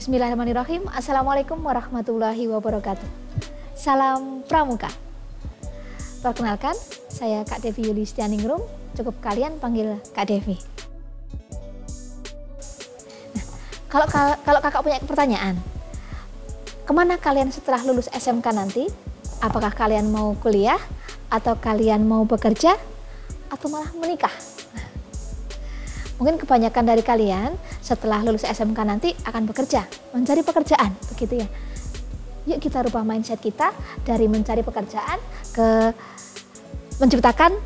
Bismillahirrahmanirrahim. Assalamualaikum warahmatullahi wabarakatuh. Salam Pramuka. Perkenalkan, saya Kak Devi Yulistianingrum. Cukup kalian panggil Kak Devi. Nah, kalau kakak punya pertanyaan, kemana kalian setelah lulus SMK nanti? Apakah kalian mau kuliah, atau kalian mau bekerja, atau malah menikah? Mungkin kebanyakan dari kalian setelah lulus SMK nanti akan bekerja, mencari pekerjaan, begitu ya. Yuk kita rubah mindset kita dari mencari pekerjaan ke menciptakan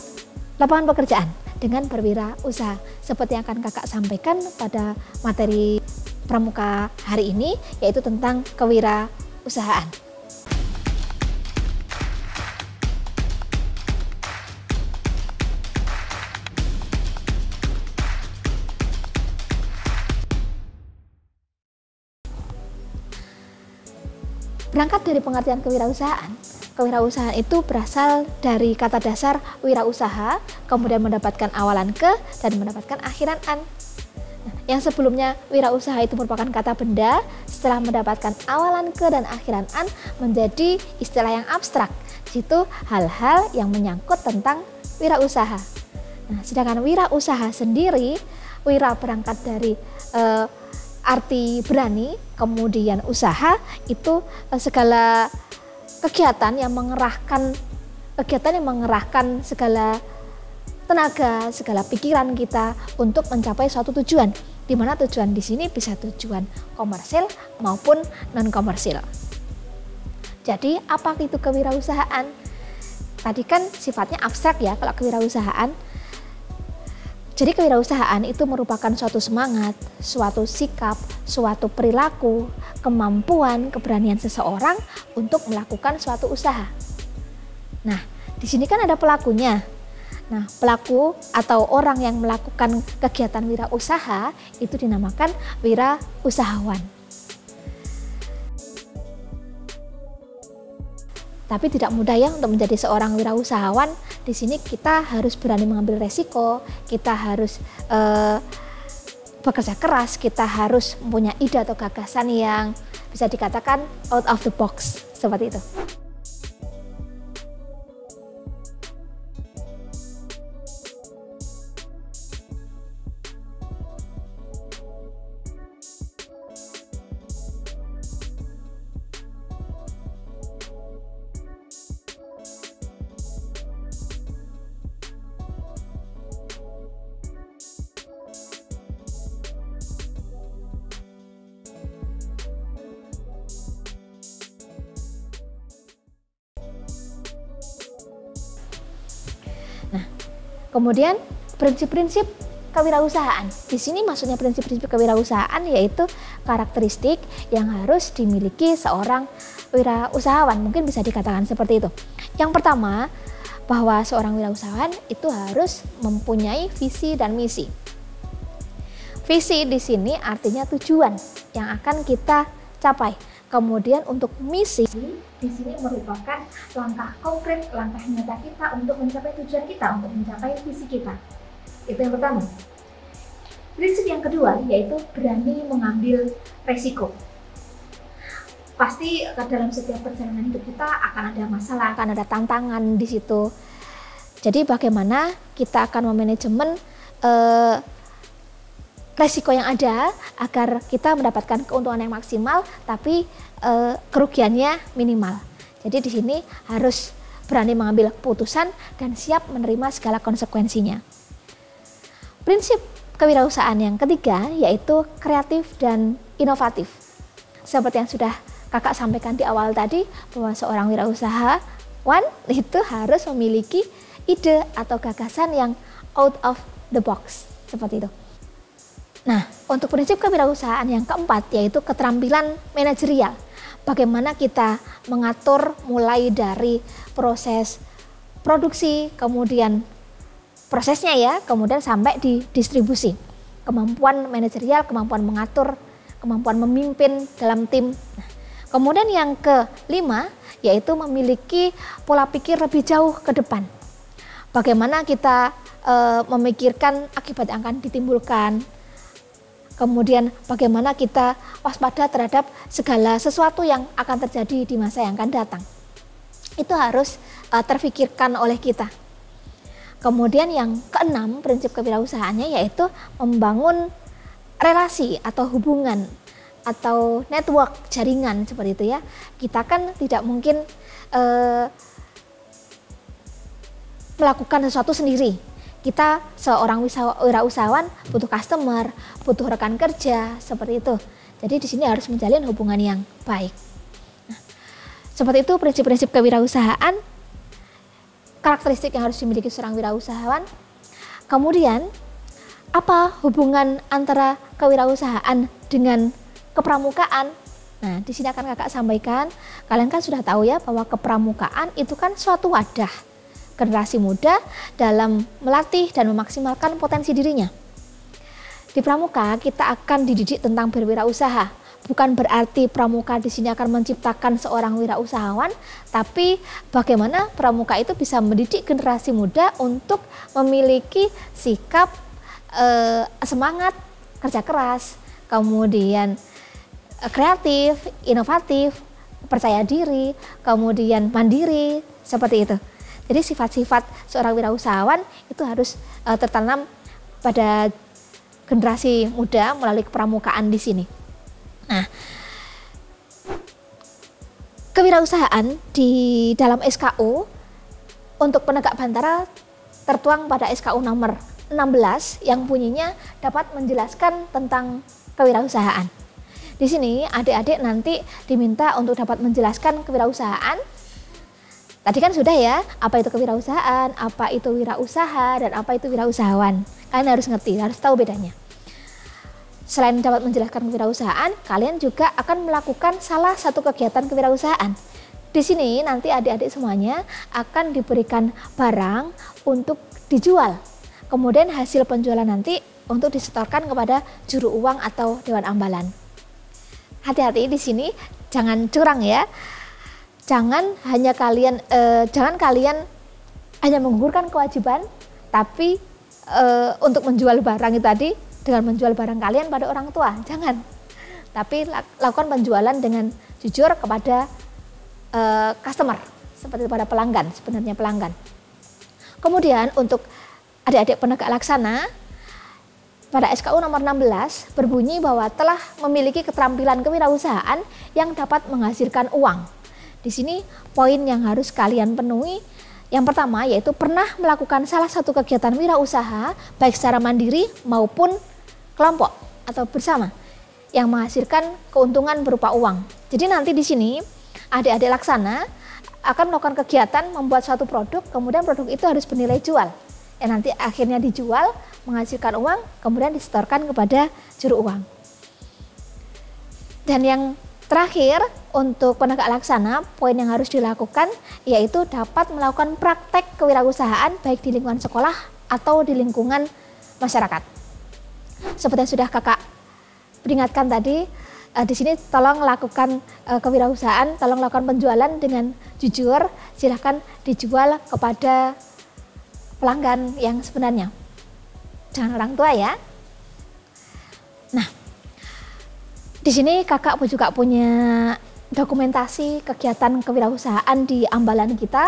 lapangan pekerjaan dengan berwirausaha. Seperti yang akan kakak sampaikan pada materi Pramuka hari ini, yaitu tentang kewirausahaan. Berangkat dari pengertian kewirausahaan itu berasal dari kata dasar wirausaha, kemudian mendapatkan awalan ke dan mendapatkan akhiran an. Nah, yang sebelumnya wirausaha itu merupakan kata benda, setelah mendapatkan awalan ke dan akhiran an menjadi istilah yang abstrak. Itu hal-hal yang menyangkut tentang wirausaha. Nah, sedangkan wirausaha sendiri, wira berangkat dari arti berani, kemudian usaha itu segala kegiatan yang mengerahkan segala tenaga, segala pikiran kita untuk mencapai suatu tujuan. Di mana tujuan di sini bisa tujuan komersil maupun non komersil. Jadi apa itu kewirausahaan? Tadi kan sifatnya abstrak ya kalau kewirausahaan. Jadi kewirausahaan itu merupakan suatu semangat, suatu sikap, suatu perilaku, kemampuan, keberanian seseorang untuk melakukan suatu usaha. Nah, di sini kan ada pelakunya. Nah, pelaku atau orang yang melakukan kegiatan wirausaha itu dinamakan wirausahawan. Tapi tidak mudah ya untuk menjadi seorang wirausahawan. Di sini kita harus berani mengambil resiko, kita harus bekerja keras, kita harus mempunyai ide atau gagasan yang bisa dikatakan out of the box, seperti itu. Kemudian prinsip-prinsip kewirausahaan. Di sini maksudnya prinsip-prinsip kewirausahaan yaitu karakteristik yang harus dimiliki seorang wirausahawan. Mungkin bisa dikatakan seperti itu. Yang pertama, bahwa seorang wirausahawan itu harus mempunyai visi dan misi. Visi di sini artinya tujuan yang akan kita capai. Kemudian untuk misi di sini merupakan langkah konkret, langkah nyata kita untuk mencapai tujuan kita, untuk mencapai visi kita. Itu yang pertama. Prinsip yang kedua yaitu berani mengambil resiko. Pasti dalam setiap perjalanan hidup kita akan ada masalah, akan ada tantangan di situ. Jadi bagaimana kita akan memanajemen resiko yang ada agar kita mendapatkan keuntungan yang maksimal, tapi kerugiannya minimal. Jadi di sini harus berani mengambil keputusan dan siap menerima segala konsekuensinya. Prinsip kewirausahaan yang ketiga yaitu kreatif dan inovatif. Seperti yang sudah kakak sampaikan di awal tadi, bahwa seorang wirausahawan itu harus memiliki ide atau gagasan yang out of the box, seperti itu. Nah, untuk prinsip kewirausahaan yang keempat yaitu keterampilan manajerial. Bagaimana kita mengatur mulai dari proses produksi, kemudian prosesnya ya, kemudian sampai di distribusi. Kemampuan manajerial, kemampuan mengatur, kemampuan memimpin dalam tim. Nah, kemudian yang kelima yaitu memiliki pola pikir lebih jauh ke depan. Bagaimana kita memikirkan akibat yang akan ditimbulkan, kemudian bagaimana kita waspada terhadap segala sesuatu yang akan terjadi di masa yang akan datang. Itu harus terfikirkan oleh kita. Kemudian yang keenam, prinsip kewirausahaannya yaitu membangun relasi atau hubungan atau network, jaringan seperti itu ya. Kita kan tidak mungkin melakukan sesuatu sendiri. Kita seorang wirausahawan butuh customer, butuh rekan kerja, seperti itu. Jadi di sini harus menjalin hubungan yang baik. Nah, seperti itu prinsip-prinsip kewirausahaan, karakteristik yang harus dimiliki seorang wirausahawan. Kemudian, apa hubungan antara kewirausahaan dengan kepramukaan? Nah, di sini akan kakak sampaikan, kalian kan sudah tahu ya bahwa kepramukaan itu kan suatu wadah generasi muda dalam melatih dan memaksimalkan potensi dirinya. Di pramuka kita akan dididik tentang berwirausaha. Bukan berarti pramuka di sini akan menciptakan seorang wirausahawan, tapi bagaimana pramuka itu bisa mendidik generasi muda untuk memiliki sikap semangat, kerja keras, kemudian kreatif, inovatif, percaya diri, kemudian mandiri, seperti itu. Jadi sifat-sifat seorang wirausahawan itu harus tertanam pada generasi muda melalui kepramukaan di sini. Nah, kewirausahaan di dalam SKU untuk penegak bantara tertuang pada SKU nomor 16 yang bunyinya dapat menjelaskan tentang kewirausahaan. Di sini adik-adik nanti diminta untuk dapat menjelaskan kewirausahaan. Tadi kan sudah ya, apa itu kewirausahaan, apa itu wirausaha, dan apa itu wirausahawan. Kalian harus ngerti, harus tahu bedanya. Selain dapat menjelaskan kewirausahaan, kalian juga akan melakukan salah satu kegiatan kewirausahaan. Di sini nanti adik-adik semuanya akan diberikan barang untuk dijual. Kemudian hasil penjualan nanti untuk disetorkan kepada juru uang atau dewan ambalan. Hati-hati di sini, jangan curang ya. Jangan kalian hanya menggugurkan kewajiban, tapi untuk menjual barang itu tadi dengan menjual barang kalian pada orang tua, jangan. Tapi lakukan penjualan dengan jujur kepada customer, seperti pada pelanggan, sebenarnya pelanggan. Kemudian untuk adik-adik penegak laksana, pada SKU nomor 16 berbunyi bahwa telah memiliki keterampilan kewirausahaan yang dapat menghasilkan uang. Di sini poin yang harus kalian penuhi, yang pertama yaitu pernah melakukan salah satu kegiatan wirausaha baik secara mandiri maupun kelompok atau bersama yang menghasilkan keuntungan berupa uang. Jadi nanti di sini adik-adik laksana akan melakukan kegiatan membuat suatu produk, kemudian produk itu harus bernilai jual. Yang nanti akhirnya dijual, menghasilkan uang, kemudian disetorkan kepada juru uang. Dan yang terakhir, untuk penegak laksana, poin yang harus dilakukan yaitu dapat melakukan praktek kewirausahaan baik di lingkungan sekolah atau di lingkungan masyarakat. Seperti yang sudah kakak peringatkan tadi, di sini tolong lakukan kewirausahaan, tolong lakukan penjualan dengan jujur, silahkan dijual kepada pelanggan yang sebenarnya. Jangan orang tua ya. Nah, di sini kakak juga punya dokumentasi kegiatan kewirausahaan di ambalan kita.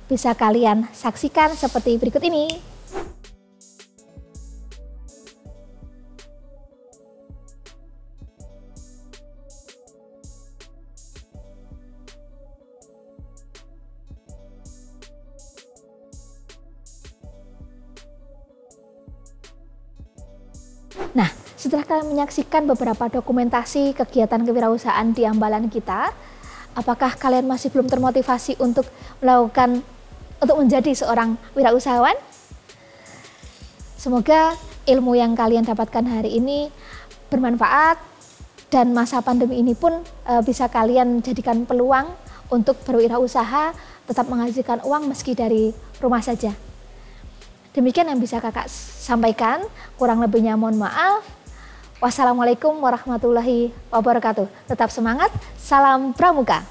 Bisa kalian saksikan seperti berikut ini. Nah, setelah kalian menyaksikan beberapa dokumentasi kegiatan kewirausahaan di ambalan kita, apakah kalian masih belum termotivasi untuk menjadi seorang wirausahawan? Semoga ilmu yang kalian dapatkan hari ini bermanfaat dan masa pandemi ini pun bisa kalian jadikan peluang untuk berwirausaha, tetap menghasilkan uang meski dari rumah saja. Demikian yang bisa kakak sampaikan, kurang lebihnya mohon maaf. Wassalamualaikum warahmatullahi wabarakatuh. Tetap semangat, salam pramuka.